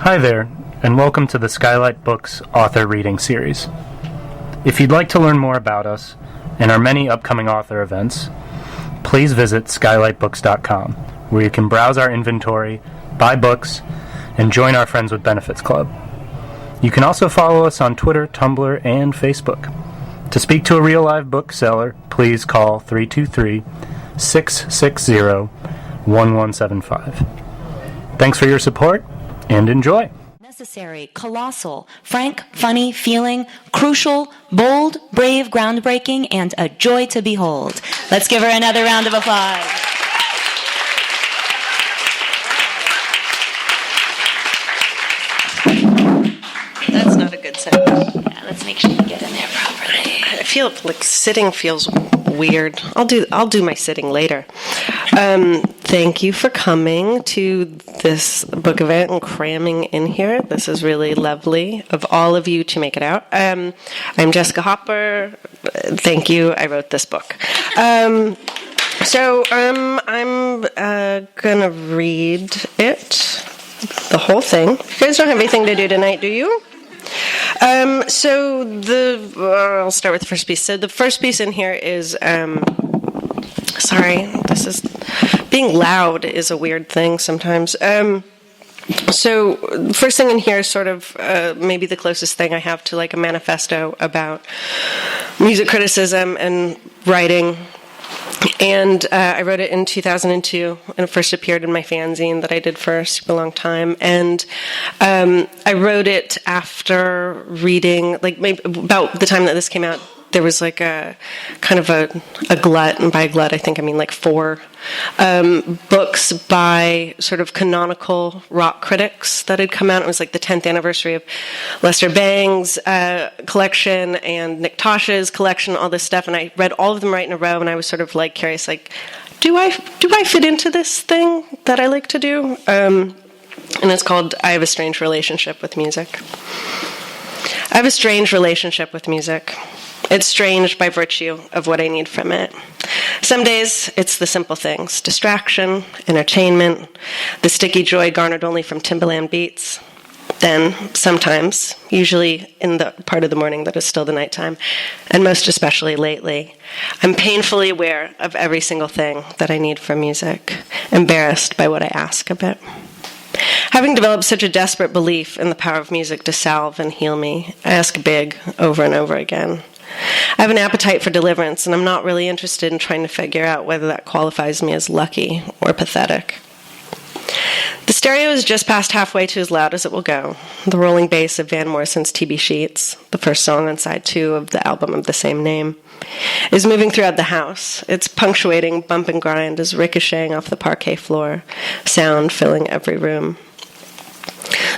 Hi there, and welcome to the Skylight Books author reading series. If you'd like to learn more about us and our many upcoming author events, please visit skylightbooks.com, where you can browse our inventory, buy books, and join our Friends with Benefits Club. You can also follow us on Twitter, Tumblr, and Facebook. To speak to a real live bookseller, please call 323-660-1175. Thanks for your support, and enjoy. Necessary, colossal, frank, funny, feeling, crucial, bold, brave, groundbreaking, and a joy to behold. Let's give her another round of applause. That's not a good sound. Yeah, let's make sure you get in there properly. I feel like sitting feels weird. I'll do my sitting later. Thank you for coming to this book event and cramming in here. This is really lovely of all of you to make it out. I'm Jessica Hopper. Thank you. I wrote this book. I'm gonna read it, the whole thing. You guys don't have anything to do tonight, do you? I'll start with the first piece. So the first piece in here is, being loud is a weird thing sometimes. So the first thing in here is sort of maybe the closest thing I have to like a manifesto about music criticism and writing. And I wrote it in 2002, and it first appeared in my fanzine that I did for a super long time. And I wrote it after reading, like maybe about the time that this came out, there was like a kind of a glut, and by glut I think I mean like 4 books by sort of canonical rock critics that had come out. It was like the 10th anniversary of Lester Bang's collection and Nick Tosh's collection, all this stuff, and I read all of them right in a row, and I was sort of like curious, like, do I fit into this thing that I like to do? And it's called I Have a Strange Relationship with Music. I have a strange relationship with music. It's strange by virtue of what I need from it. Some days, it's the simple things: distraction, entertainment, the sticky joy garnered only from Timbaland beats. Then, sometimes, usually in the part of the morning that is still the nighttime, and most especially lately, I'm painfully aware of every single thing that I need from music, embarrassed by what I ask of it. Having developed such a desperate belief in the power of music to salve and heal me, I ask big over and over again. I have an appetite for deliverance, and I'm not really interested in trying to figure out whether that qualifies me as lucky or pathetic. The stereo is just past halfway to as loud as it will go. The rolling bass of Van Morrison's TB Sheets, the first song on side 2 of the album of the same name, is moving throughout the house. Its punctuating bump and grind is ricocheting off the parquet floor, sound filling every room.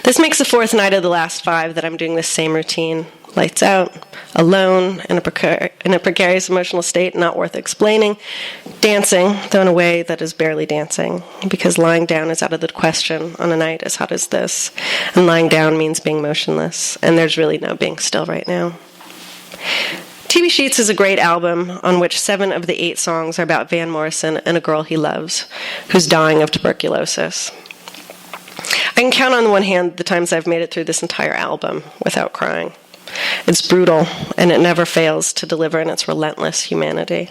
This makes the 4th night of the last 5 that I'm doing this same routine. Lights out, alone, in a precarious emotional state not worth explaining, dancing, though in a way that is barely dancing, because lying down is out of the question on a night as hot as this, and lying down means being motionless, and there's really no being still right now. TB Sheets is a great album on which 7 of the 8 songs are about Van Morrison and a girl he loves, who's dying of tuberculosis. I can count on one hand the times I've made it through this entire album without crying. It's brutal, and it never fails to deliver in its relentless humanity.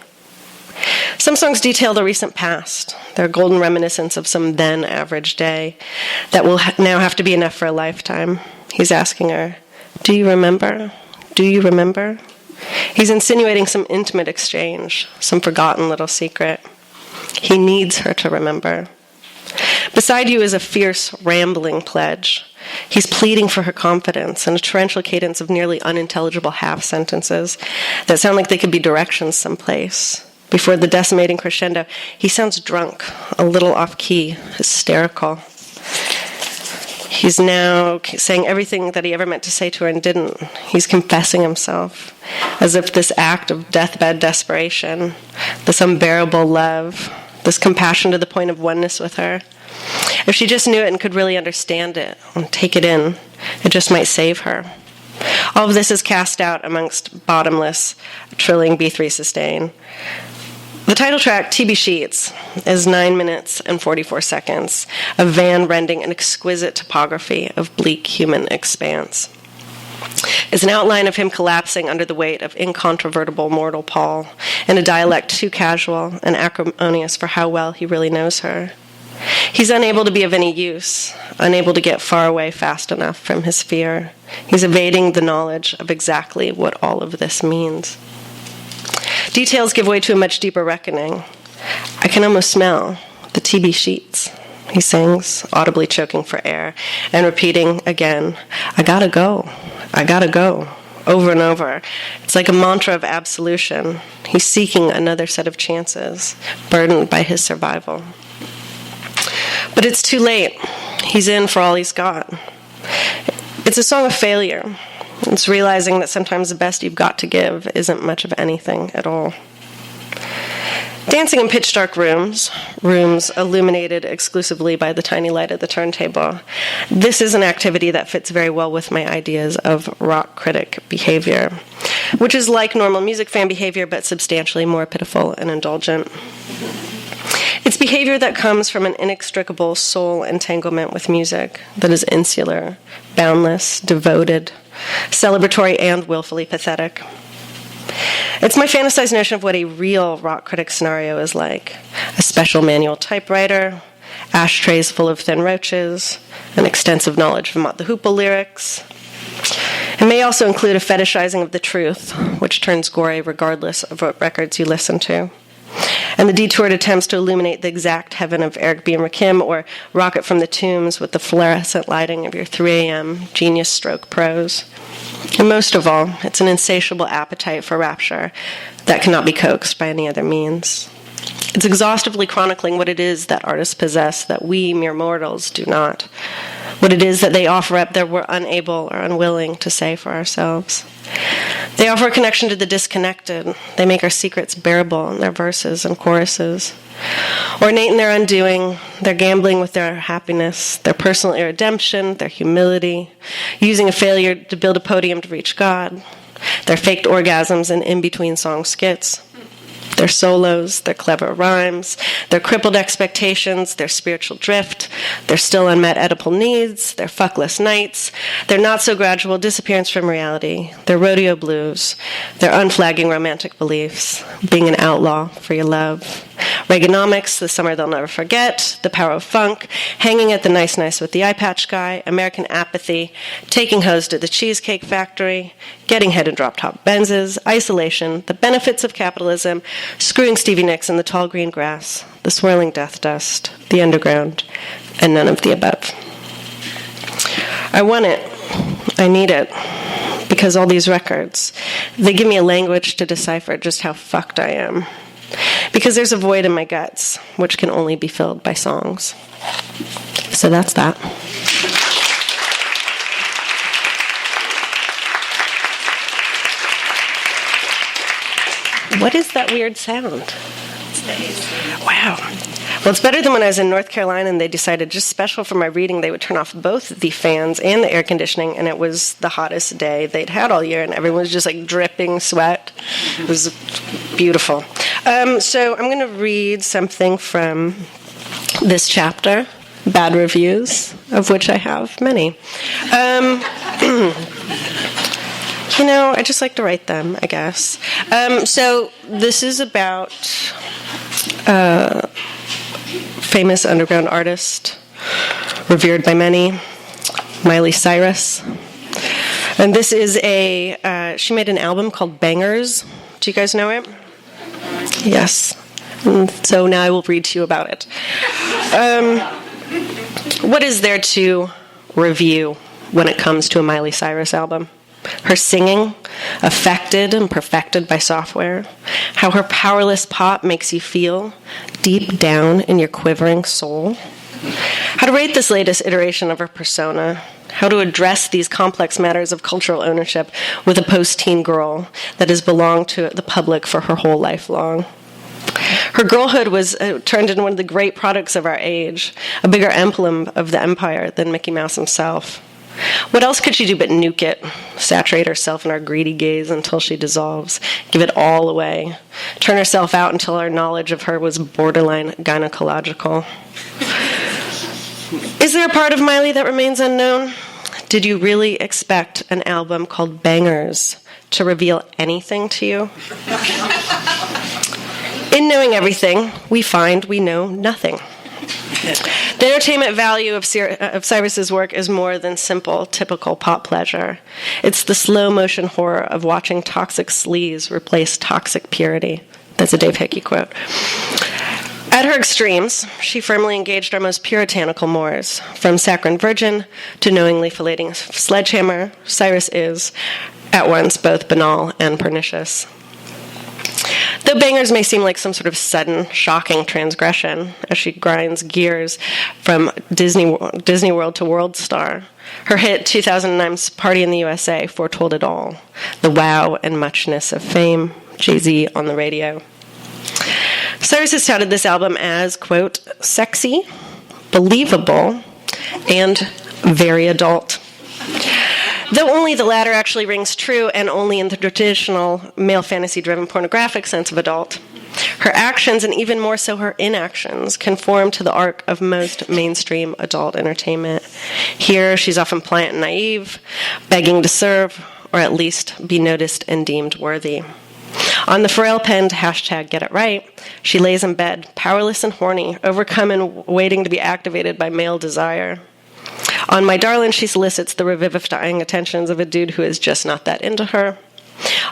Some songs detail the recent past. They're a golden reminiscence of some then average day that will now have to be enough for a lifetime. He's asking her, "Do you remember? Do you remember?" He's insinuating some intimate exchange, some forgotten little secret. He needs her to remember. Beside you is a fierce, rambling pledge. He's pleading for her confidence in a torrential cadence of nearly unintelligible half-sentences that sound like they could be directions someplace. Before the decimating crescendo, he sounds drunk, a little off-key, hysterical. He's now saying everything that he ever meant to say to her and didn't. He's confessing himself, as if this act of deathbed desperation, this unbearable love, this compassion to the point of oneness with her, if she just knew it and could really understand it and take it in, it just might save her. All of this is cast out amongst bottomless, trilling B3 sustain. The title track, TB Sheets, is 9 minutes and 44 seconds of Van rending an exquisite topography of bleak human expanse. It's an outline of him collapsing under the weight of incontrovertible mortal Paul in a dialect too casual and acrimonious for how well he really knows her. He's unable to be of any use, unable to get far away fast enough from his fear. He's evading the knowledge of exactly what all of this means. Details give way to a much deeper reckoning. I can almost smell the TB sheets, he sings, audibly choking for air, and repeating again, I gotta go, over and over. It's like a mantra of absolution. He's seeking another set of chances, burdened by his survival. But it's too late. He's in for all he's got. It's a song of failure. It's realizing that sometimes the best you've got to give isn't much of anything at all. Dancing in pitch-dark rooms illuminated exclusively by the tiny light of the turntable, this is an activity that fits very well with my ideas of rock critic behavior, which is like normal music fan behavior, but substantially more pitiful and indulgent. It's behavior that comes from an inextricable soul entanglement with music that is insular, boundless, devoted, celebratory, and willfully pathetic. It's my fantasized notion of what a real rock critic scenario is like. A special manual typewriter, ashtrays full of thin roaches, an extensive knowledge of Mott the Hoople lyrics. It may also include a fetishizing of the truth, which turns gory regardless of what records you listen to, and the detoured attempts to illuminate the exact heaven of Eric B. and Rakim or Rocket from the Tombs with the fluorescent lighting of your 3 a.m. genius stroke prose. And most of all, it's an insatiable appetite for rapture that cannot be coaxed by any other means. It's exhaustively chronicling what it is that artists possess that we mere mortals do not, what it is that they offer up that we're unable or unwilling to say for ourselves. They offer a connection to the disconnected. They make our secrets bearable in their verses and choruses. Ornate in their undoing, they're gambling with their happiness, their personal irredemption, their humility, using a failure to build a podium to reach God, their faked orgasms and in-between song skits, their solos, their clever rhymes, their crippled expectations, their spiritual drift, their still unmet Oedipal needs, their fuckless nights, their not-so-gradual disappearance from reality, their rodeo blues, their unflagging romantic beliefs, being an outlaw for your love, Reaganomics, the summer they'll never forget, the power of funk, hanging at the nice with the eye patch guy, American apathy, taking hoes to the Cheesecake Factory, getting head in drop-top Benzes, isolation, the benefits of capitalism, screwing Stevie Nicks in the tall green grass, the swirling death dust, the underground, and none of the above. I want it. I need it. Because all these records, they give me a language to decipher just how fucked I am. Because there's a void in my guts, which can only be filled by songs. So that's that. What is that weird sound? Wow. Well, it's better than when I was in North Carolina and they decided just special for my reading they would turn off both the fans and the air conditioning, and it was the hottest day they'd had all year and everyone was just like dripping sweat. It was beautiful. So I'm going to read something from this chapter, Bad Reviews, of which I have many. I just like to write them, I guess. So this is about famous underground artist, revered by many, Miley Cyrus. And this is she made an album called Bangers. Do you guys know it? Yes. So now I will read to you about it. What is there to review when it comes to a Miley Cyrus album? Her singing, affected and perfected by software. How her powerless pop makes you feel deep down in your quivering soul. How to rate this latest iteration of her persona. How to address these complex matters of cultural ownership with a post-teen girl that has belonged to the public for her whole life long. Her girlhood was turned into one of the great products of our age, a bigger emblem of the empire than Mickey Mouse himself. What else could she do but nuke it, saturate herself in our greedy gaze until she dissolves, give it all away, turn herself out until our knowledge of her was borderline gynecological? Is there a part of Miley that remains unknown? Did you really expect an album called Bangers to reveal anything to you? In knowing everything, we find we know nothing. The entertainment value of Cyrus's work is more than simple, typical pop pleasure. It's the slow-motion horror of watching toxic sleaze replace toxic purity. That's a Dave Hickey quote. At her extremes, she firmly engaged our most puritanical mores. From saccharine virgin to knowingly filleting a sledgehammer, Cyrus is, at once, both banal and pernicious. Though Bangers may seem like some sort of sudden, shocking transgression as she grinds gears from Disney World to World Star, her hit 2009's Party in the USA foretold it all. The wow and muchness of fame, Jay-Z on the radio. Cyrus has touted this album as, quote, sexy, believable, and very adult. Though only the latter actually rings true, and only in the traditional male fantasy-driven pornographic sense of adult, her actions, and even more so her inactions, conform to the arc of most mainstream adult entertainment. Here, she's often pliant and naive, begging to serve, or at least be noticed and deemed worthy. On the Pharrell-penned #GetItRight, she lays in bed, powerless and horny, overcome and waiting to be activated by male desire. On My Darling, she solicits the revivifying attentions of a dude who is just not that into her.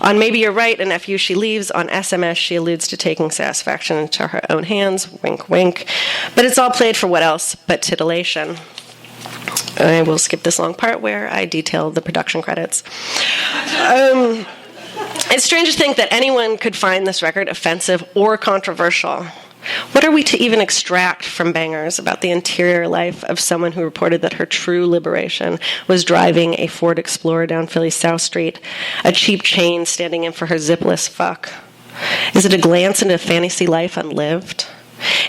On Maybe You're Right, an FU she leaves, on SMS she alludes to taking satisfaction into her own hands, wink wink, but it's all played for what else but titillation. I will skip this long part where I detail the production credits. It's strange to think that anyone could find this record offensive or controversial. What are we to even extract from Bangers about the interior life of someone who reported that her true liberation was driving a Ford Explorer down Philly's South Street, a cheap chain standing in for her zipless fuck? Is it a glance into a fantasy life unlived?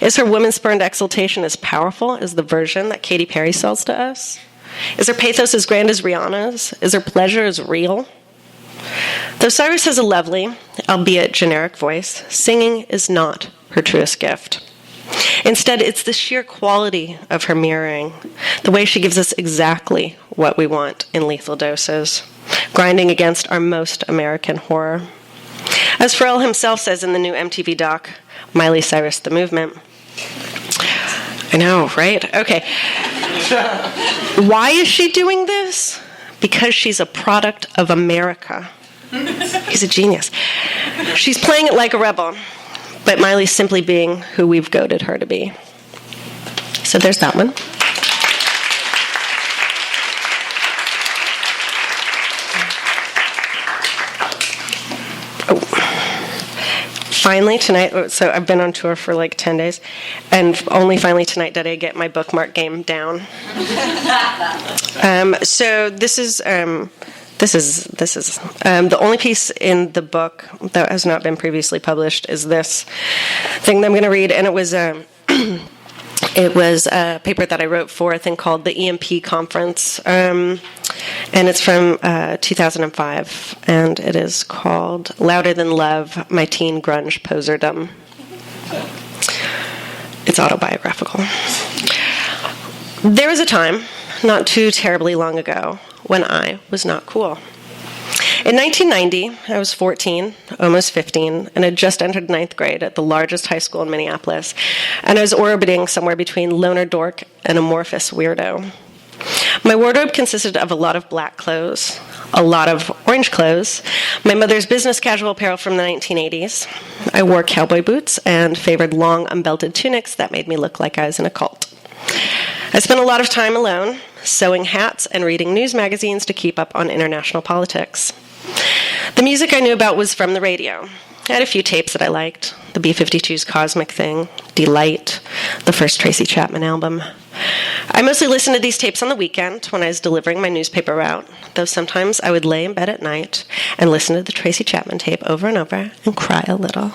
Is her woman-spurned exultation as powerful as the version that Katy Perry sells to us? Is her pathos as grand as Rihanna's? Is her pleasure as real? Though Cyrus has a lovely, albeit generic voice, singing is not her truest gift. Instead, it's the sheer quality of her mirroring, the way she gives us exactly what we want in lethal doses, grinding against our most American horror. As Pharrell himself says in the new MTV doc, Miley Cyrus the Movement. I know, right? Okay. Why is she doing this? Because she's a product of America. He's a genius. She's playing it like a rebel, but Miley's simply being who we've goaded her to be. So there's that one. Finally tonight, so I've been on tour for like 10 days, and only finally tonight did I get my bookmark game down. So this is the only piece in the book that has not been previously published is this thing that I'm going to read, and it was a paper that I wrote for a thing called the EMP Conference, and it's from 2005, and it is called Louder Than Love, My Teen Grunge Poserdom. It's autobiographical. There was a time, not too terribly long ago, when I was not cool. In 1990, I was 14, almost 15, and had just entered 9th grade at the largest high school in Minneapolis, and I was orbiting somewhere between loner dork and amorphous weirdo. My wardrobe consisted of a lot of black clothes, a lot of orange clothes, my mother's business casual apparel from the 1980s. I wore cowboy boots and favored long, unbelted tunics that made me look like I was in a cult. I spent a lot of time alone, sewing hats and reading news magazines to keep up on international politics. The music I knew about was from the radio. I had a few tapes that I liked. The B-52's Cosmic Thing, Delight, the first Tracy Chapman album. I mostly listened to these tapes on the weekend when I was delivering my newspaper route, though sometimes I would lay in bed at night and listen to the Tracy Chapman tape over and over and cry a little.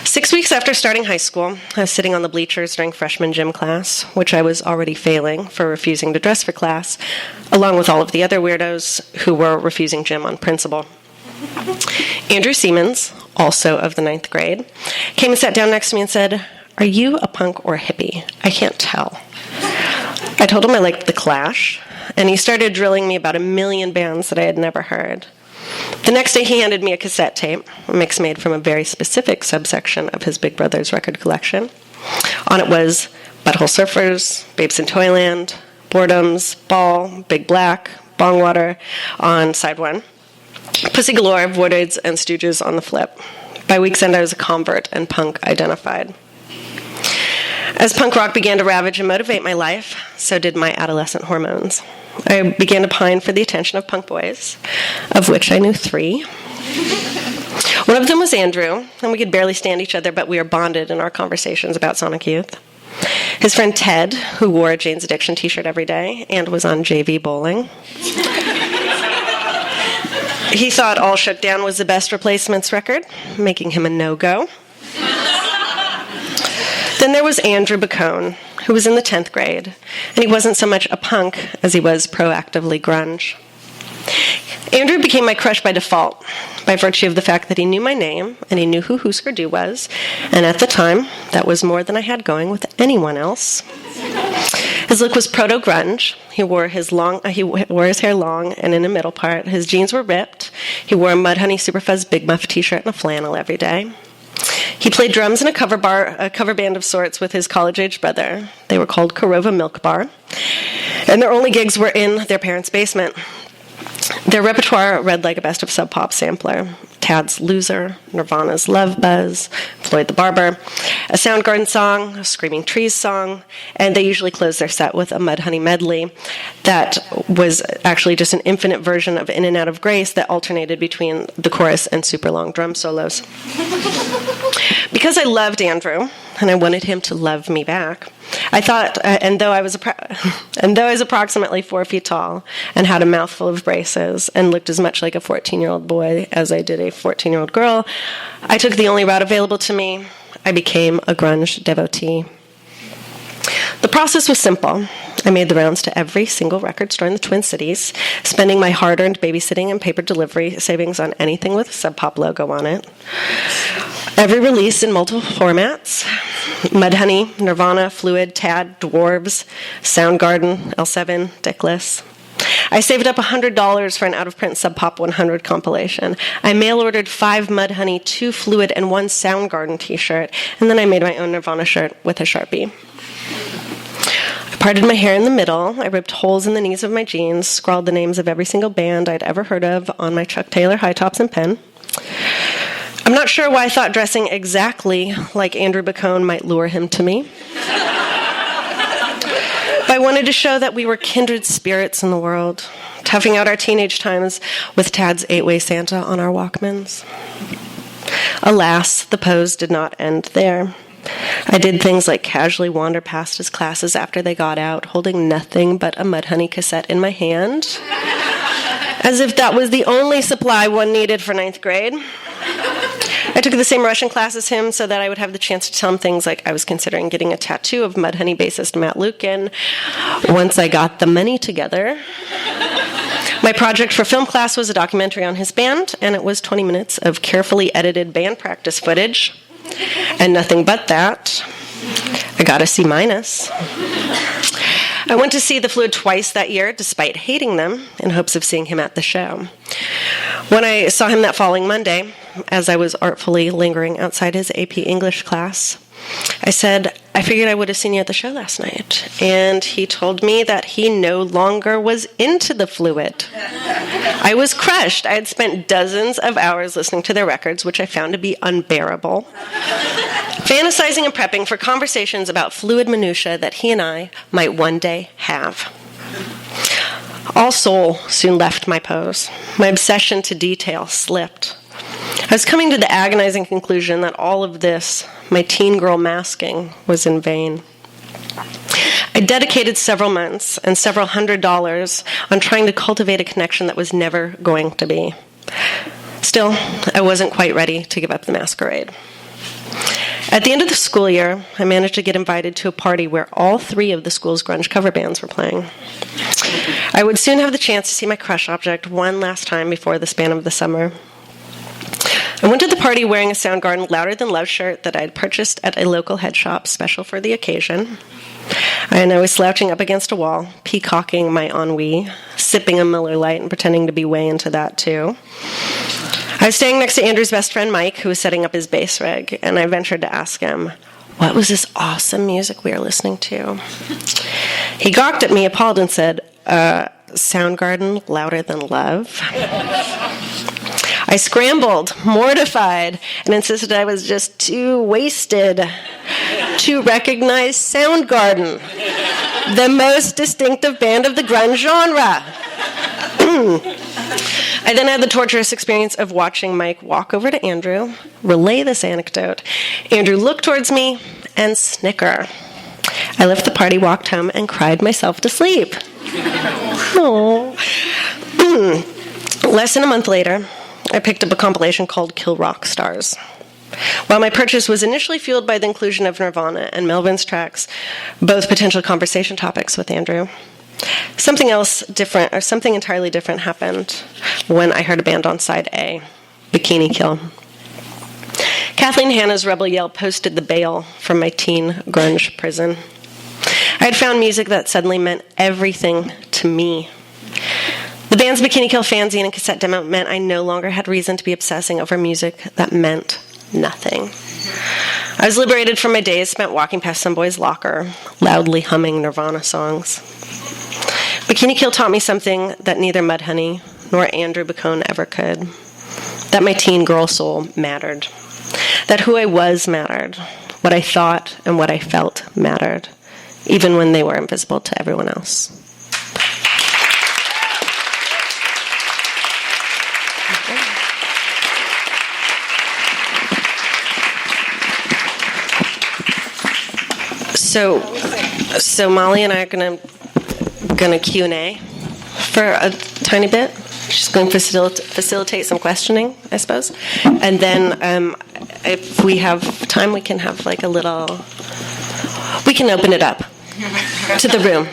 6 6 weeks after starting high school, I was sitting on the bleachers during freshman gym class, which I was already failing for refusing to dress for class, along with all of the other weirdos who were refusing gym on principle. Andrew Siemens, also of the 9th grade, came and sat down next to me and said, "Are you a punk or a hippie? I can't tell." I told him I liked The Clash, and he started drilling me about 1 million bands that I had never heard. The next day he handed me a cassette tape, a mix made from a very specific subsection of his big brother's record collection. On it was Butthole Surfers, Babes in Toyland, Boredoms, Ball, Big Black, Bongwater on side 1, Pussy Galore, Voidoids, and Stooges on the flip. By week's end I was a convert and punk identified. As punk rock began to ravage and motivate my life, so did my adolescent hormones. I began to pine for the attention of punk boys, of which I knew 3. One of them was Andrew, and we could barely stand each other, but we were bonded in our conversations about Sonic Youth. His friend Ted, who wore a Jane's Addiction t-shirt every day and was on JV bowling. He thought All Shook Down was the Best Replacements record, making him a no-go. Then there was Andrew Bacone, who was in the 10th grade, and he wasn't so much a punk as he was proactively grunge. Andrew became my crush by default, by virtue of the fact that he knew my name, and he knew who Husker Du was, and at the time, that was more than I had going with anyone else. His look was proto-grunge. He wore his hair long and in a middle part. His jeans were ripped. He wore a Mudhoney Superfuzz Big Muff t-shirt and a flannel every day. He played drums in a cover band of sorts with his college-age brother. They were called Korova Milk Bar, and their only gigs were in their parents' basement. Their repertoire read like a best of Sub Pop sampler. Tad's Loser, Nirvana's Love Buzz, Floyd the Barber, a Soundgarden song, a Screaming Trees song, and they usually closed their set with a Mudhoney medley that was actually just an infinite version of In and Out of Grace that alternated between the chorus and super long drum solos. Because I loved Andrew, and I wanted him to love me back, I thought, and though I was approximately 4 feet tall and had a mouthful of braces and looked as much like a 14-year-old boy as I did a 14-year-old girl, I took the only route available to me. I became a grunge devotee. The process was simple. I made the rounds to every single record store in the Twin Cities, spending my hard-earned babysitting and paper delivery savings on anything with a Sub Pop logo on it. Every release in multiple formats: Mudhoney, Nirvana, Fluid, Tad, Dwarves, Soundgarden, L7, Dickless. I saved up $100 for an out-of-print Sub Pop 100 compilation. I mail-ordered 5 Mudhoney, 2 Fluid, and 1 Soundgarden t-shirt, and then I made my own Nirvana shirt with a Sharpie. I parted my hair in the middle. I ripped holes in the knees of my jeans, scrawled the names of every single band I'd ever heard of on my Chuck Taylor high tops and pen. I'm not sure why I thought dressing exactly like Andrew Bacone might lure him to me. But I wanted to show that we were kindred spirits in the world, toughing out our teenage times with Tad's 8-Way Santa on our Walkmans. Alas, the pose did not end there. I did things like casually wander past his classes after they got out, holding nothing but a Mudhoney cassette in my hand, as if that was the only supply one needed for 9th grade. I took the same Russian class as him so that I would have the chance to tell him things like I was considering getting a tattoo of Mudhoney bassist Matt Lukin once I got the money together. My project for film class was a documentary on his band, and it was 20 minutes of carefully edited band practice footage. And nothing but that. I got a C-. I went to see The Fluid twice that year, despite hating them, in hopes of seeing him at the show. When I saw him that following Monday, as I was artfully lingering outside his AP English class, I said, "I figured I would have seen you at the show last night." And he told me that he no longer was into The Fluid. I was crushed. I had spent dozens of hours listening to their records, which I found to be unbearable, fantasizing and prepping for conversations about fluid minutiae that he and I might one day have. All soul soon left my pose. My obsession to detail slipped. I was coming to the agonizing conclusion that all of this, my teen girl masking, was in vain. I dedicated several months and several $100s on trying to cultivate a connection that was never going to be. Still, I wasn't quite ready to give up the masquerade. At the end of the school year, I managed to get invited to a party where all 3 of the school's grunge cover bands were playing. I would soon have the chance to see my crush object one last time before the span of the summer. I went to the party wearing a Soundgarden Louder Than Love shirt that I had purchased at a local head shop special for the occasion. And I was slouching up against a wall, peacocking my ennui, sipping a Miller Lite and pretending to be way into that too. I was staying next to Andrew's best friend Mike, who was setting up his bass rig, and I ventured to ask him, what was this awesome music we were listening to? He gawked at me, appalled, and said, Soundgarden Louder Than Love? I scrambled, mortified, and insisted I was just too wasted to recognize Soundgarden, the most distinctive band of the grunge genre. I then had the torturous experience of watching Mike walk over to Andrew, relay this anecdote. Andrew looked towards me and snicker. I left the party, walked home, and cried myself to sleep. Oh. Less than a month later, I picked up a compilation called Kill Rock Stars. While my purchase was initially fueled by the inclusion of Nirvana and Melvin's tracks, both potential conversation topics with Andrew, something entirely different happened when I heard a band on side A, Bikini Kill. Kathleen Hanna's Rebel Yell posted the bail from my teen grunge prison. I had found music that suddenly meant everything to me. The band's Bikini Kill fanzine and cassette demo meant I no longer had reason to be obsessing over music that meant nothing. I was liberated from my days spent walking past some boy's locker, loudly humming Nirvana songs. Bikini Kill taught me something that neither Mudhoney nor Andrew Bacone ever could. That my teen girl soul mattered. That who I was mattered. What I thought and what I felt mattered, even when they were invisible to everyone else. So Molly and I are gonna Q&A for a tiny bit. She's going to facilitate some questioning, I suppose, and then if we have time, we can have like we can open it up to the room.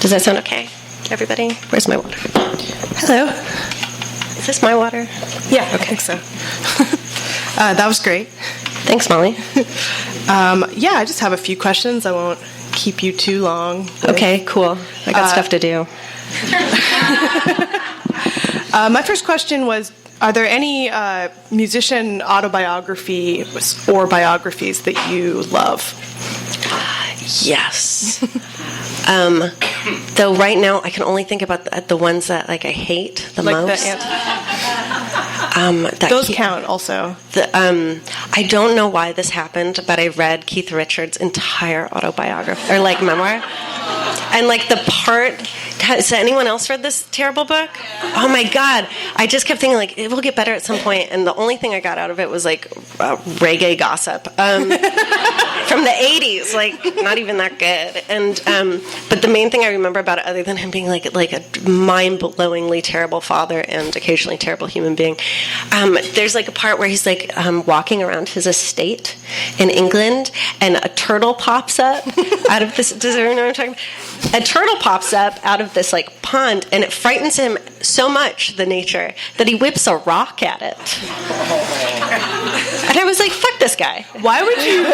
Does that sound okay, everybody? Where's my water? Hello. Is this my water? Yeah, okay. I think so. That was great. Thanks, Molly. Yeah, I just have a few questions. I won't keep you too long. Okay, cool. I got stuff to do. My first question was, are there any musician autobiographies or biographies that you love? Yes. Though right now I can only think about the ones that I hate the most. Those count also. I don't know why this happened, but I read Keith Richards' entire autobiography or memoir, and the part. Has anyone else read this terrible book? Oh my God! I just kept thinking it will get better at some point, and the only thing I got out of it was reggae gossip from the '80s. Not even that good. And but the main thing I remember about it, other than him being a mind-blowingly terrible father and occasionally terrible human being, there's a part where he's walking around his estate in England, and a turtle pops up out of this. Does everyone know what I'm talking about? A turtle pops up out of this pond, and it frightens him so much, the nature, that he whips a rock at it. And I was like, fuck this guy. Why would you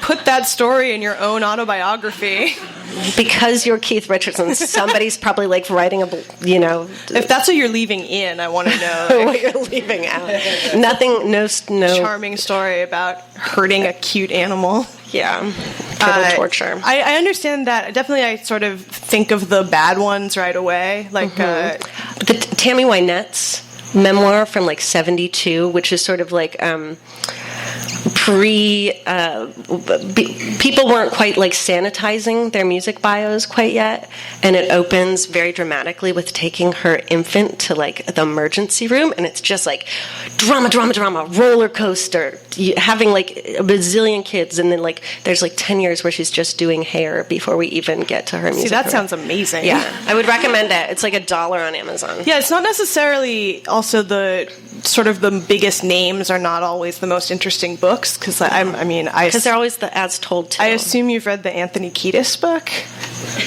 put that story in your own autobiography? Because you're Keith Richards, and somebody's probably writing If that's what you're leaving in, I want to know what you're leaving out. Nothing, no charming story about hurting a cute animal. Yeah, torture. I understand that. Definitely, I sort of think of the bad ones right away, the Tammy Wynette's memoir from 72, which is sort of people weren't quite sanitizing their music bios quite yet, and it opens very dramatically with taking her infant to the emergency room, and it's just drama, roller coaster, having a bazillion kids, and then there's 10 years where she's just doing hair before we even get to her music. See, that sounds amazing. Yeah, I would recommend it. It's $1 on Amazon. Yeah, it's not necessarily also the sort of the biggest names are not always the most interesting books, because because they're always the as told tale. I assume you've read the Anthony Kiedis book,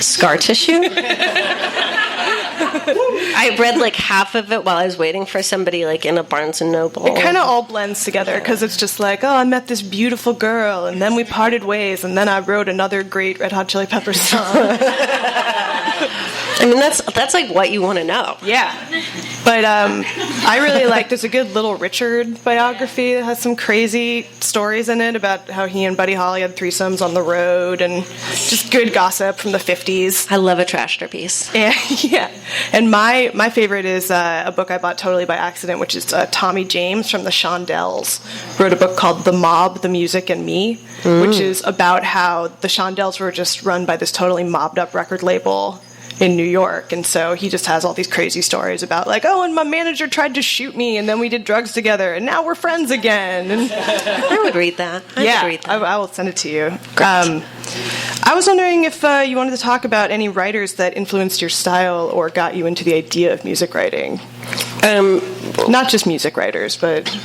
Scar Tissue. I read like half of it while I was waiting for somebody like in a Barnes and Noble. It kind of all blends together, because it's just like, oh, I met this beautiful girl, and then we parted ways, and then I wrote another great Red Hot Chili Peppers song. I mean, that's like what you want to know. Yeah. But I really like, there's a good Little Richard biography that has some crazy stories in it about how he and Buddy Holly had threesomes on the road, and just good gossip from the 50s. I love a trashster piece. Yeah. And my favorite is a book I bought totally by accident, which is Tommy James from the Shondells wrote a book called The Mob, the Music, and Me, which is about how the Shondells were just run by this totally mobbed up record label in New York, and so he just has all these crazy stories about like, oh, and my manager tried to shoot me, and then we did drugs together, and now we're friends again. And I would read that. I will send it to you. I was wondering if you wanted to talk about any writers that influenced your style or got you into the idea of music writing. Not just music writers, but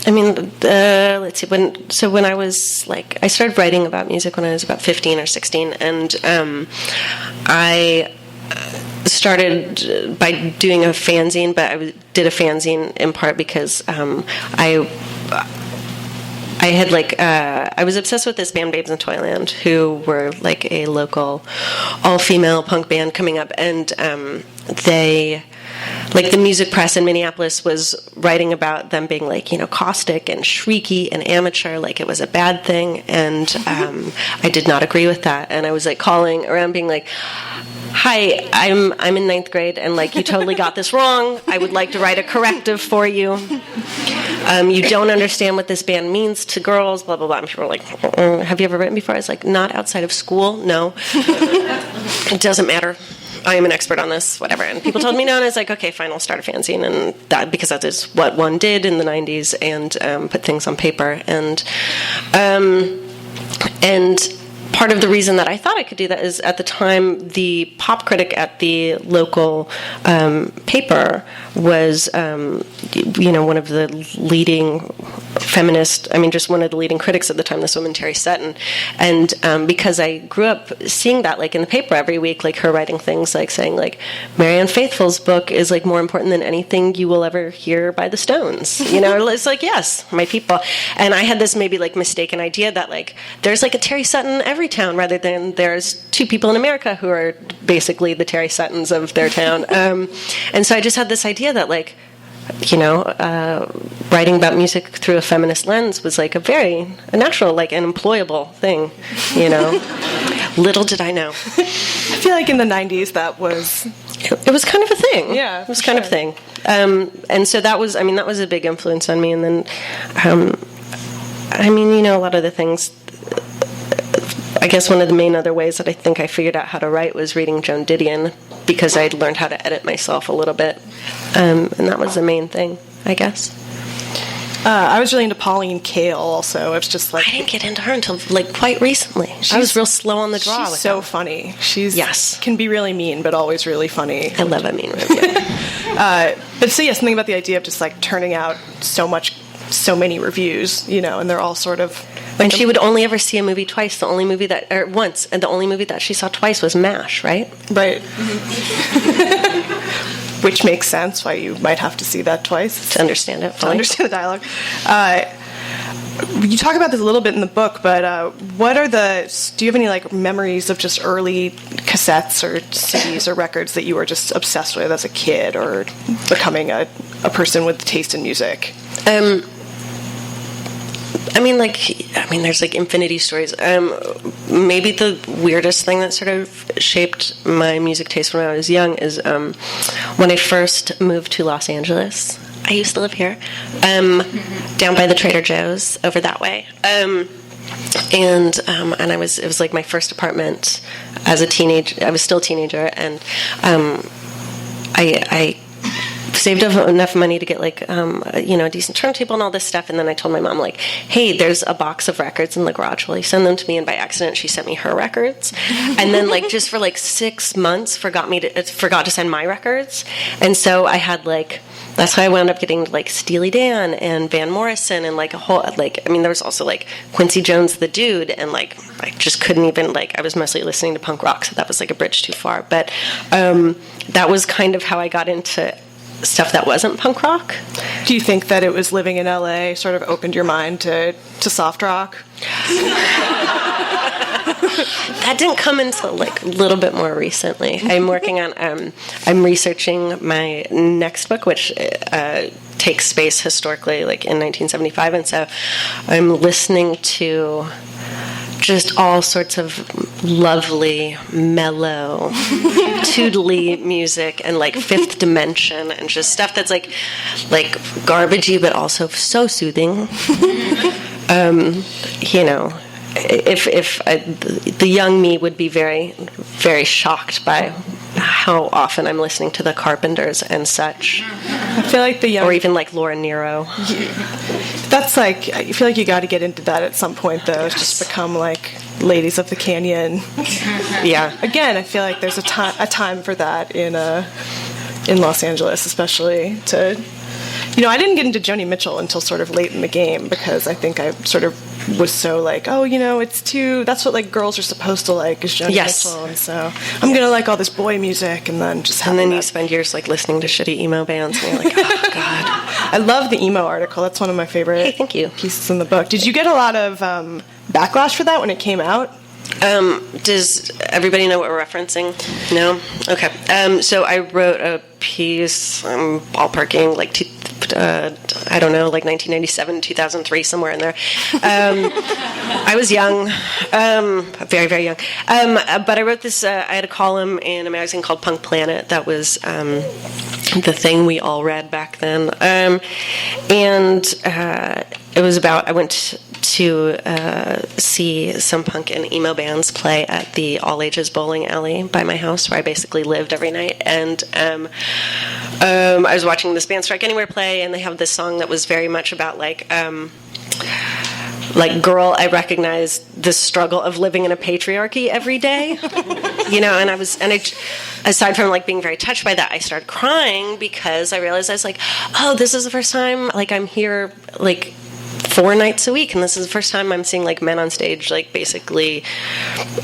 I mean, let's see. When I was like, I started writing about music when I was about 15 or 16, and I started by doing a fanzine, but I did a fanzine in part because I had like I was obsessed with this band Babes in Toyland, who were like a local all-female punk band coming up, and they, like, the music press in Minneapolis was writing about them being like, you know, caustic and shrieky and amateur, like it was a bad thing, and I did not agree with that, and I was like calling around being like, hi, I'm in 9th grade, and like, you totally got this wrong. I would like to write a corrective for you. You don't understand what this band means to girls, blah, blah, blah. And people were like, have you ever written before? I was like, not outside of school, no. It doesn't matter. I am an expert on this, whatever. And people told me no, and I was like, okay, fine, I'll start a fanzine. And that, because that is what one did in the 90s, and put things on paper. And part of the reason that I thought I could do that is, at the time, the pop critic at the local paper was, one of the leading feminist, just one of the leading critics at the time, this woman, Terry Sutton. And because I grew up seeing that, like, in the paper every week, like, her writing things like saying, like, Marianne Faithfull's book is, like, more important than anything you will ever hear by the Stones. You know, it's like, yes, my people. And I had this maybe, like, mistaken idea that, like, there's, like, a Terry Sutton every town, rather than there's two people in America who are basically the Terry Suttons of their town. And so I just had this idea that, like, writing about music through a feminist lens was like a natural, like, an employable thing, you know. Little did I know. I feel like in the 90s that was... It was kind of a thing. Yeah, it was kind of a thing. And so that was a big influence on me. And then, a lot of the things... I guess one of the main other ways that I think I figured out how to write was reading Joan Didion, because I'd learned how to edit myself a little bit. And that was the main thing, I guess. I was really into Pauline Kael also. It's just like... I didn't get into her until, like, quite recently. I was real slow on the draw. She's so funny. Yes. Can be really mean, but always really funny. I love a mean review. But so, yeah, something about the idea of just, like, turning out so many reviews, and they're all sort of... And she would only ever see a movie twice. Once, and the only movie that she saw twice was MASH, right? Right. Which makes sense why you might have to see that twice. To understand it. To understand the dialogue. You talk about this a little bit in the book, but do you have any, like, memories of just early cassettes or CDs or records that you were just obsessed with as a kid, or becoming a person with taste in music? There's, like, infinity stories. Maybe the weirdest thing that sort of shaped my music taste when I was young is when I first moved to Los Angeles. I used to live here, down by the Trader Joe's, over that way. And it was like my first apartment as a teenager. I was still a teenager, and I saved up enough money to get, like, a decent turntable and all this stuff. And then I told my mom, like, hey, there's a box of records in the garage. Will you send them to me? And by accident, she sent me her records. And then, like, just for, like, 6 months, forgot to send my records. And so I had, like, that's how I wound up getting like Steely Dan and Van Morrison and like a whole there was also like Quincy Jones the Dude, and like I just couldn't even I was mostly listening to punk rock, so that was like a bridge too far. But that was kind of how I got into stuff that wasn't punk rock. Do you think that it was living in LA sort of opened your mind to soft rock? That didn't come until like a little bit more recently. I'm working on I'm researching my next book, which takes place historically like in 1975, and so I'm listening to just all sorts of lovely, mellow, tootly music, and like Fifth Dimension, and just stuff that's like garbagey, but also so soothing. If the young me would be very, very shocked by how often I'm listening to the Carpenters and such. I feel like or even like Laura Nyro. That's like, I feel like you got to get into that at some point, though. Yes. Just become like Ladies of the Canyon. Yeah. Again, I feel like there's a time for that in Los Angeles, especially to. I didn't get into Joni Mitchell until sort of late in the game, because I think I sort of was so like, it's too, that's what like girls are supposed to like, is Joni Mitchell, and so I'm gonna like all this boy music, and then just and then you spend years like listening to shitty emo bands, and you're like, oh god. I love the emo article. That's one of my favorite thank you. pieces in the book. Did you get a lot of backlash for that when it came out? Does everybody know what we're referencing? No? Okay. So I wrote a piece, ballparking, I don't know, like 1997, 2003, somewhere in there. I was young, very, very young. But I wrote this, I had a column in a magazine called Punk Planet that was the thing we all read back then. And it was about, I went to see some punk and emo bands play at the all-ages bowling alley by my house, where I basically lived every night. And I was watching this band Strike Anywhere play, and they have this song that was very much about like girl, I recognized the struggle of living in a patriarchy every day, and I aside from like being very touched by that, I started crying because I realized I was like, oh, this is the first time like I'm here like 4 nights a week, and this is the first time I'm seeing like men on stage, like basically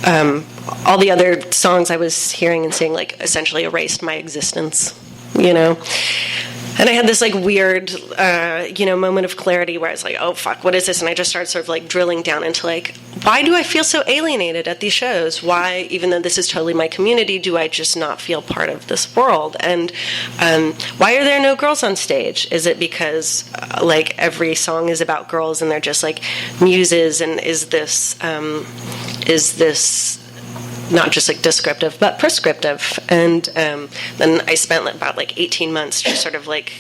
all the other songs I was hearing and seeing like essentially erased my existence, And I had this like weird, moment of clarity where I was like, oh fuck, what is this? And I just started sort of like drilling down into like, why do I feel so alienated at these shows? Why, even though this is totally my community, do I just not feel part of this world? And why are there no girls on stage? Is it because like every song is about girls and they're just like muses? And is this not just like descriptive, but prescriptive? And then I spent about like 18 months just sort of like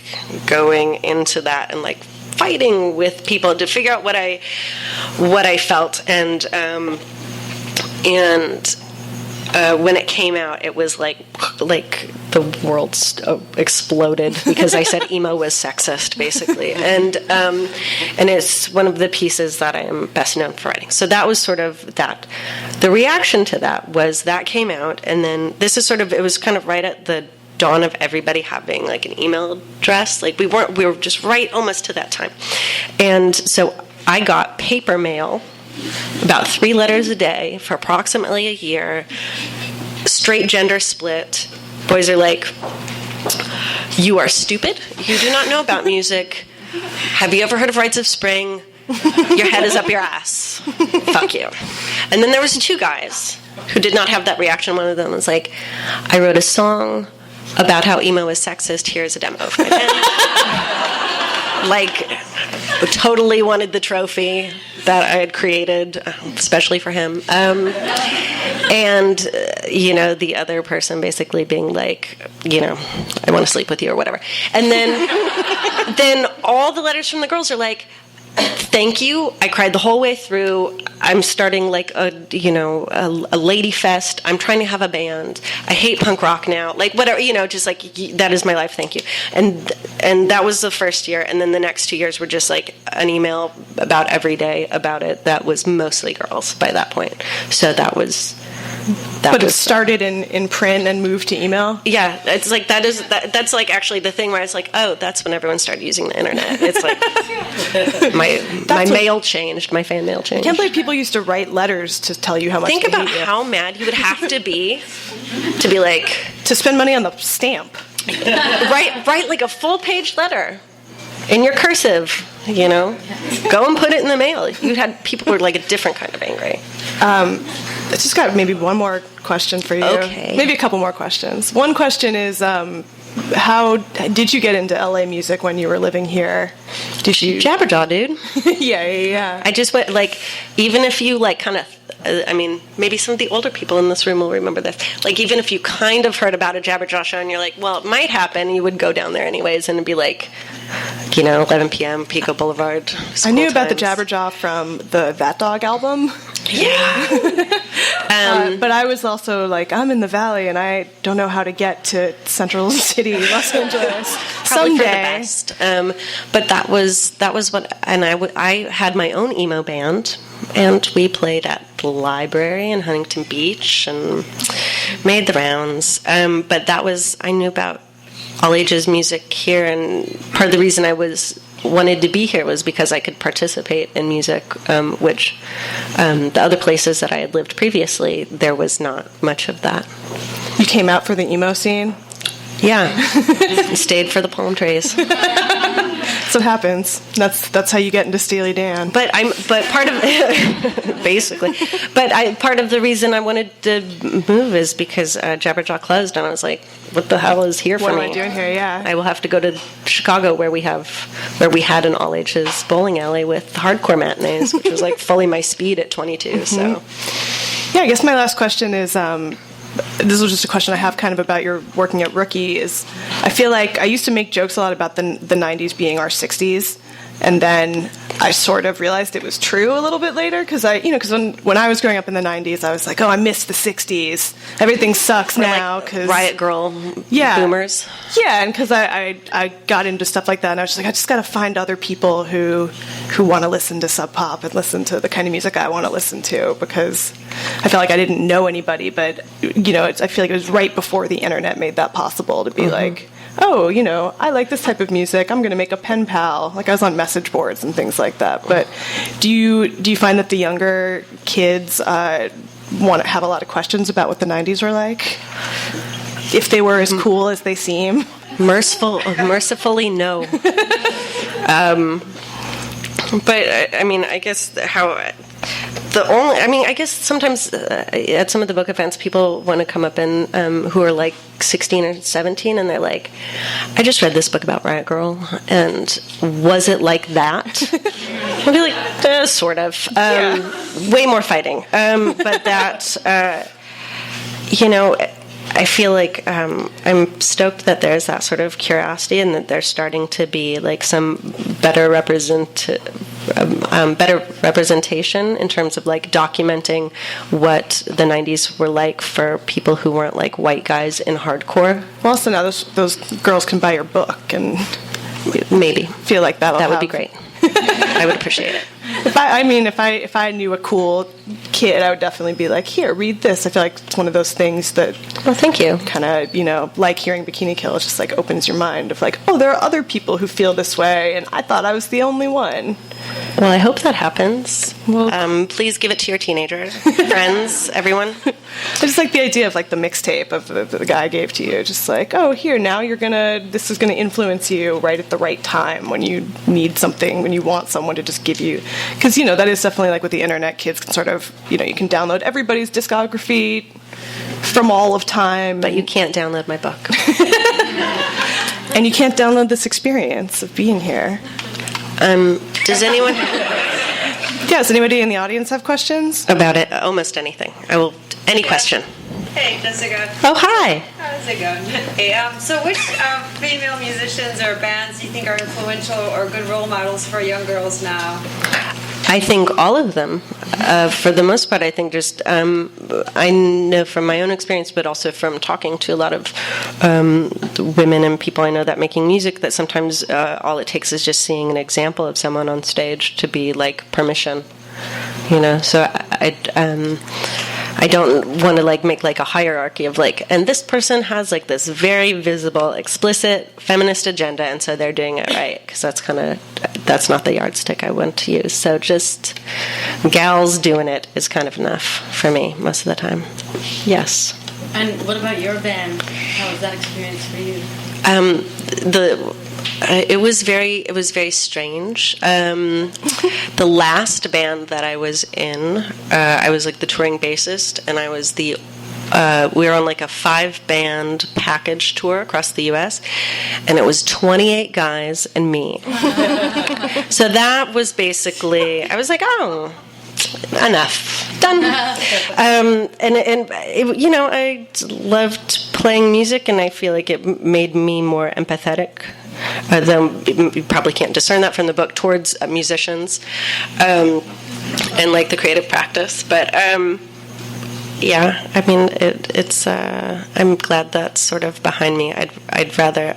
going into that and like fighting with people to figure out what I felt. And when it came out, it was like the world exploded because I said emo was sexist, basically. And it's one of the pieces that I am best known for writing. So that was sort of that. The reaction to that was that came out, and then this is sort of, it was kind of right at the dawn of everybody having like an email address. Like we were just right almost to that time. And so I got paper mail, about 3 letters a day for approximately a year, straight gender split. Boys are like, you are stupid. You do not know about music. Have you ever heard of Rites of Spring? Your head is up your ass. Fuck you. And then there was 2 guys who did not have that reaction. One of them was like, I wrote a song about how emo is sexist. Here's a demo of my pen. Like, totally wanted the trophy that I had created, especially for him. And, the other person basically being like, I want to sleep with you or whatever. And then all the letters from the girls are like, thank you. I cried the whole way through. I'm starting like a lady fest. I'm trying to have a band. I hate punk rock now. Like whatever, just like that is my life. Thank you. And that was the first year. And then the next 2 years were just like an email about every day about it that was mostly girls by that point. So that was But it started in print and moved to email? Yeah, it's like that's like actually the thing where it's like, oh, that's when everyone started using the internet. It's like my mail changed, my fan mail changed. I can't believe people used to write letters to tell you how much Think they about hate you. how mad you would have to be like... To spend money on the stamp. write like a full-page letter in your cursive, you know? Go and put it in the mail. You had people who were like a different kind of angry. I just got maybe one more question for you. Okay. Maybe a couple more questions. One question is, how did you get into LA music when you were living here? Did you... Jabberjaw, dude. Yeah. I just went, like, even if you, like, kind of... I mean, maybe some of the older people in this room will remember this. Like, even if you kind of heard about a Jabberjaw show and you're like, well, it might happen, you would go down there anyways and it'd be like, you know, 11 p.m., Pico Boulevard. I knew about the Jabberjaw from the That Dog album. Yeah. But I was also like, I'm in the Valley and I don't know how to get to Central City, Los Angeles. Probably Someday. for the best. But that was what, and I had my own emo band, and we played at the library in Huntington Beach and made the rounds. But I knew about all ages music here, and part of the reason I wanted to be here was because I could participate in music, which the other places that I had lived previously, there was not much of that. You came out for the emo scene? Yeah. Stayed for the palm trees. So it happens. That's how you get into Steely Dan. But part of basically, part of the reason I wanted to move is because Jabberjaw closed, and I was like, "What the hell is here for me? What am I doing here?" Yeah, I will have to go to Chicago, where we had an all ages bowling alley with hardcore matinees, which was like fully my speed at 22. So, yeah. I guess my last question is. This was just a question I have kind of about your working at Rookie is I feel like I used to make jokes a lot about the 90s being our 60s, and then I sort of realized it was true a little bit later because when I was growing up in the 90s I was like, oh, I miss the 60s, everything sucks now because Riot Girl boomers. Yeah, and because I got into stuff like that, and I was just like, I just got to find other people who want to listen to Sub Pop and listen to the kind of music I want to listen to, because I felt like I didn't know anybody, but I feel like it was right before the internet made that possible to be like, oh, I like this type of music, I'm going to make a pen pal. Like I was on message boards and things like that. But do you find that the younger kids want to have a lot of questions about what the 90s were like? If they were as cool as they seem? Mercifully, no. But I mean, I guess I guess sometimes at some of the book events, people want to come up and who are like 16 or 17, and they're like, I just read this book about Riot Girl, and was it like that? I'll be like, sort of. Way more fighting. But that, I feel like I'm stoked that there's that sort of curiosity, and that there's starting to be like some better representation in terms of like documenting what the 90s were like for people who weren't like white guys in hardcore. Well, so now those girls can buy your book and maybe feel like that would be great. I would appreciate it. If I knew a cool kid, I would definitely be like, here, read this. I feel like it's one of those things that, well, thank you, kind of, like hearing Bikini Kill, it just like opens your mind of like, oh, there are other people who feel this way, and I thought I was the only one. Well, I hope that happens. Well, please give it to your teenager friends, everyone. I just like the idea of like the mixtape of the guy gave to you. Just like, oh, here, now this is gonna influence you right at the right time when you need something, when you want someone to just give you. Because, that is definitely like with the internet, kids can sort of, you can download everybody's discography from all of time. But you can't download my book. And you can't download this experience of being here. Does anyone... Yeah, does anybody in the audience have questions? About it? Almost anything. Any question. Hey, Jessica. Oh, hi. How's it going? Hey, so which female musicians or bands do you think are influential or good role models for young girls now? I think all of them. For the most part, I think just, I know from my own experience, but also from talking to a lot of women and people I know that making music, that sometimes all it takes is just seeing an example of someone on stage to be like permission. So I don't want to like make like a hierarchy of like, and this person has like this very visible, explicit feminist agenda, and so they're doing it right, because that's not the yardstick I want to use. So just gals doing it is kind of enough for me most of the time. Yes. And what about your band? How was that experience for you? It was very strange. The last band that I was in, I was like the touring bassist, and I was we were on like a 5-band package tour across the U.S., and it was 28 guys and me. So that was basically, I was like, oh, enough, done. And it, I loved playing music, and I feel like it made me more empathetic. Though you probably can't discern that from the book, towards musicians and like the creative practice. But yeah, I mean, it's. I'm glad that's sort of behind me. I'd rather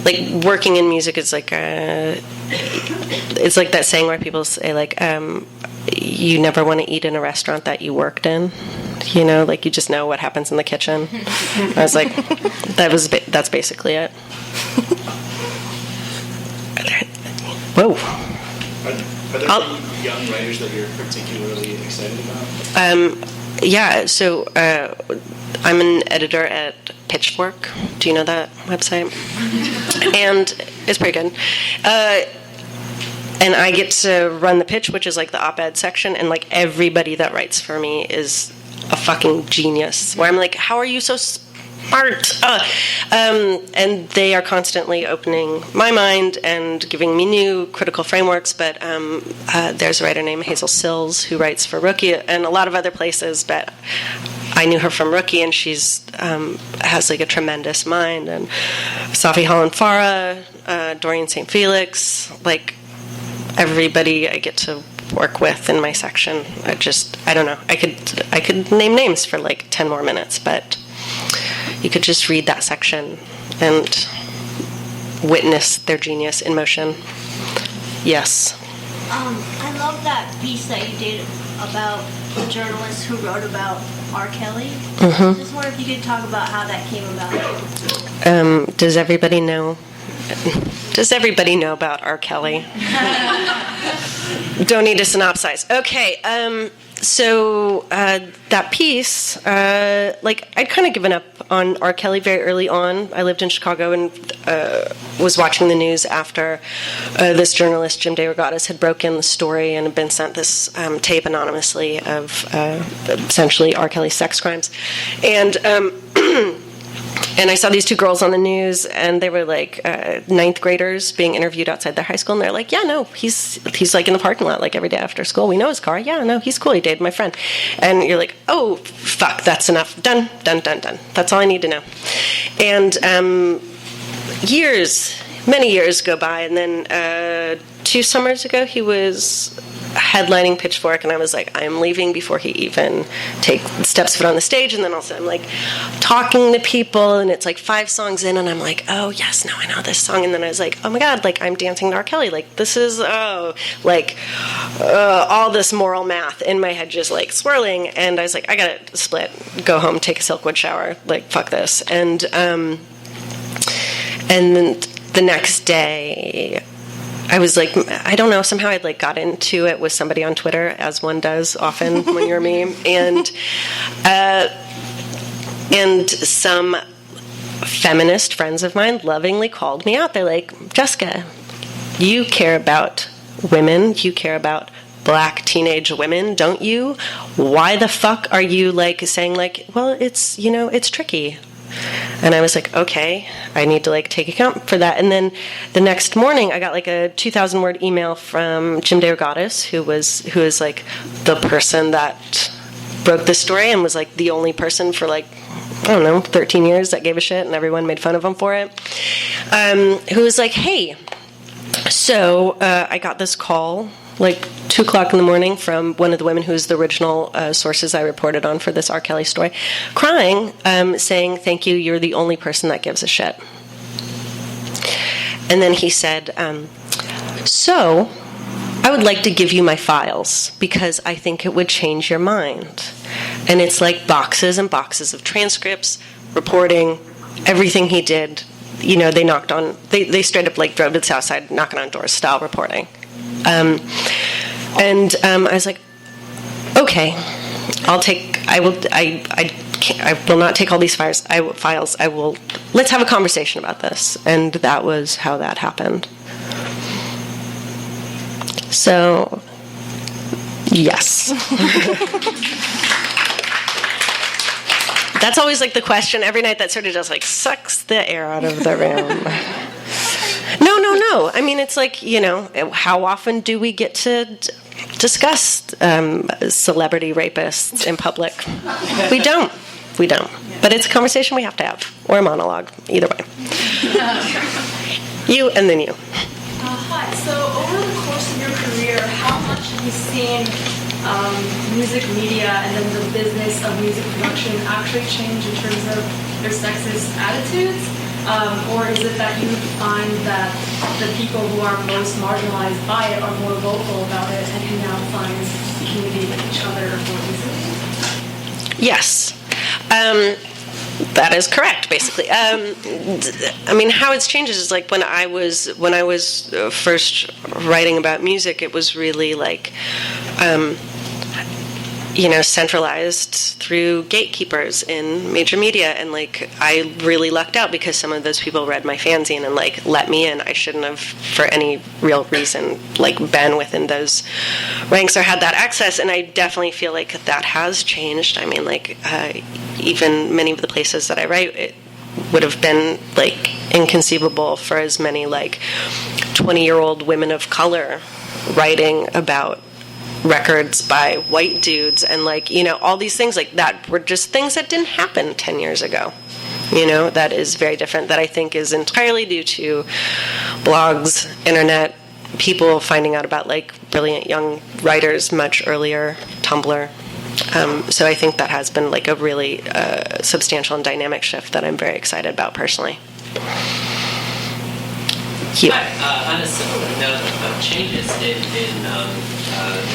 like working in music is like it's like that saying where people say like you never want to eat in a restaurant that you worked in. Like you just know what happens in the kitchen. I was like, that's basically it. Whoa. Are there any young writers that you're particularly excited about? Yeah, so I'm an editor at Pitchfork. Do you know that website? And it's pretty good. And I get to run the pitch, which is like the op-ed section, and like everybody that writes for me is a fucking genius. Where I'm like, how are you so smart? And they are constantly opening my mind and giving me new critical frameworks. But there's a writer named Hazel Sills who writes for Rookie and a lot of other places, but I knew her from Rookie, and she's has like a tremendous mind. And Safi Holland Farah, Dorian St. Felix, like everybody I get to work with in my section. I don't know. I could name names for like 10 more minutes, but you could just read that section and witness their genius in motion. Yes. I love that piece that you did about the journalist who wrote about R. Kelly. Mm-hmm. Just wonder if you could talk about how that came about. Does everybody know? Does everybody know about R. Kelly? Don't need to synopsize. Okay. So that piece, like I'd kind of given up on R. Kelly very early on. I lived in Chicago and was watching the news after this journalist, Jim DeRogatis, had broken the story and had been sent this tape anonymously of essentially R. Kelly's sex crimes. And I saw these two girls on the news, and they were like ninth graders being interviewed outside their high school, and they're like, yeah, no, he's like in the parking lot like every day after school. We know his car. Yeah, no, he's cool. He dated my friend. And you're like, oh, fuck, that's enough. Done. That's all I need to know. And many years go by, and then 2 summers ago, he was headlining Pitchfork, and I was like, I'm leaving before he even steps foot on the stage. And then also I'm like talking to people, and it's like 5 songs in, and I'm like, oh yes, no, I know this song. And then I was like, oh my god, like I'm dancing to R. Kelly, like this is all this moral math in my head just like swirling. And I was like, I gotta split, go home, take a Silkwood shower, like fuck this. And then the next day I was like, I don't know, somehow I'd like got into it with somebody on Twitter, as one does often when you're me, and some feminist friends of mine lovingly called me out. They're like, Jessica, you care about women, you care about black teenage women, don't you? Why the fuck are you like saying like, well, it's, it's tricky? And I was like, okay, I need to like take account for that. And then the next morning, I got like a 2,000-word email from Jim DeRogatis, who is like the person that broke this story and was like the only person for like, I don't know, 13 years that gave a shit, and everyone made fun of him for it. Who was like, hey, so I got this call like 2:00 in the morning from one of the women who's the original sources I reported on for this R. Kelly story, crying, saying, thank you, you're the only person that gives a shit. And then he said, so I would like to give you my files because I think it would change your mind. And it's like boxes and boxes of transcripts, reporting, everything he did. You know, they straight up like drove to the South Side, knocking on doors, style reporting. I was like, okay, I will not take all these files. Let's have a conversation about this. And that was how that happened. So, yes. That's always like the question every night that sort of just like sucks the air out of the room. No. I mean, it's like, you know, how often do we get to discuss celebrity rapists in public? We don't. But it's a conversation we have to have, or a monologue, either way. You and then you. Hi. So over the course of your career, how much have you seen music media and then the business of music production actually change in terms of their sexist attitudes? Or is it that you find that the people who are most marginalized by it are more vocal about it and can now find community with each other more easily? Yes. That is correct, basically. I mean, how it's changed is like when I was first writing about music, it was really like, centralized through gatekeepers in major media, and like I really lucked out because some of those people read my fanzine and like let me in. I shouldn't have, for any real reason, like been within those ranks or had that access, and I definitely feel like that has changed. I mean, like even many of the places that I write, it would have been like inconceivable for as many like 20-year-old women of color writing about records by white dudes, and like, you know, all these things like that were just things that didn't happen 10 years ago. You know, that is very different, that I think is entirely due to blogs, internet, people finding out about like brilliant young writers much earlier, Tumblr. So I think that has been like a really substantial and dynamic shift that I'm very excited about personally. You. On a similar note of changes in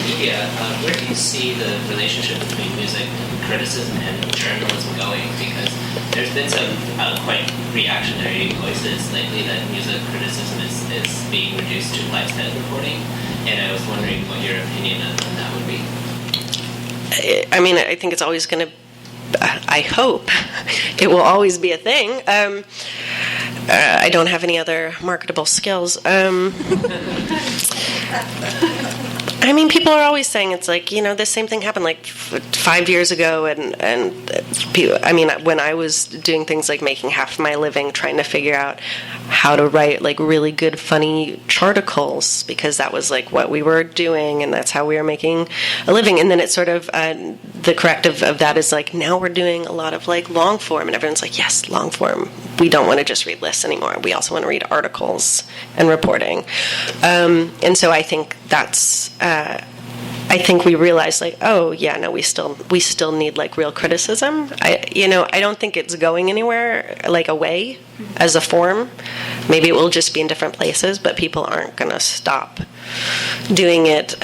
media, where do you see the relationship between music criticism and journalism going? Because there's been some quite reactionary voices lately that music criticism is being reduced to lifestyle reporting, and I was wondering what your opinion on that would be. I mean, I think it's always going to, I hope it will always be a thing. I don't have any other marketable skills. I mean, people are always saying it's like, you know, the same thing happened like 5 years ago, and people, I mean, when I was doing things like making half my living trying to figure out how to write like really good, funny charticles, because that was like what we were doing, and that's how we were making a living. And then it's sort of the corrective of that is like now we're doing a lot of like long form, and everyone's like, yes, long form. We don't want to just read lists anymore. We also want to read articles and reporting. And so I think that's. I think we realized like, oh yeah, no, we still need like real criticism. I don't think it's going anywhere like away as a form. Maybe it will just be in different places, but people aren't going to stop doing it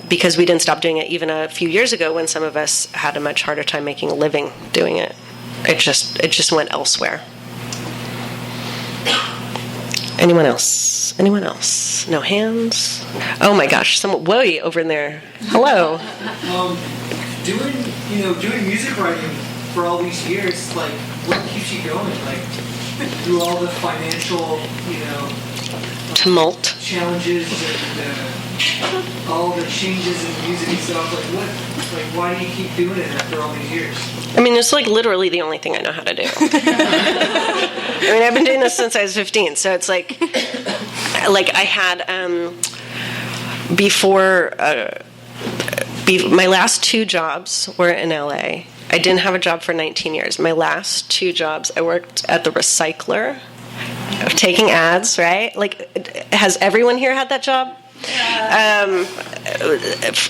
because we didn't stop doing it even a few years ago when some of us had a much harder time making a living doing it. It just went elsewhere. Anyone else? No hands? Oh my gosh, someone way over in there. Hello. Doing music writing for all these years, like, what keeps you going? Like, through all the financial, tumult, challenges, and all the changes in music and stuff. Like, why do you keep doing it after all these years? I mean, it's like literally the only thing I know how to do. I mean, I've been doing this since I was 15, so it's like I had my last 2 jobs were in LA. I didn't have a job for 19 years. My last 2 jobs, I worked at the Recycler, taking ads, right? Like, has everyone here had that job?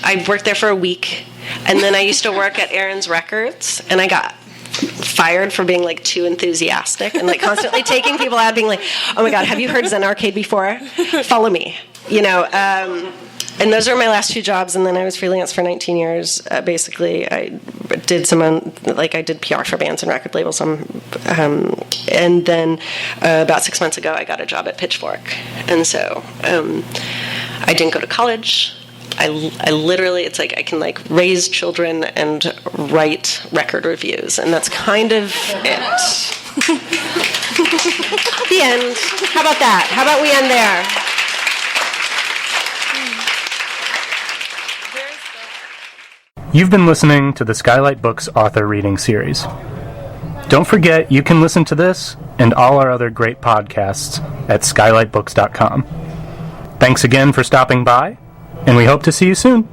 I worked there for a week, and then I used to work at Aaron's Records, and I got fired for being like too enthusiastic and like constantly taking people out, being like, "Oh my God, have you heard Zen Arcade before? Follow me," And those are my last 2 jobs, and then I was freelance for 19 years. Basically, I did I did PR for bands and record labels. And then about 6 months ago, I got a job at Pitchfork. And so I didn't go to college. I literally, it's like I can raise children and write record reviews, and that's kind of it. The end. How about that? How about we end there? You've been listening to the Skylight Books author reading series. Don't forget you can listen to this and all our other great podcasts at skylightbooks.com. Thanks again for stopping by, and we hope to see you soon.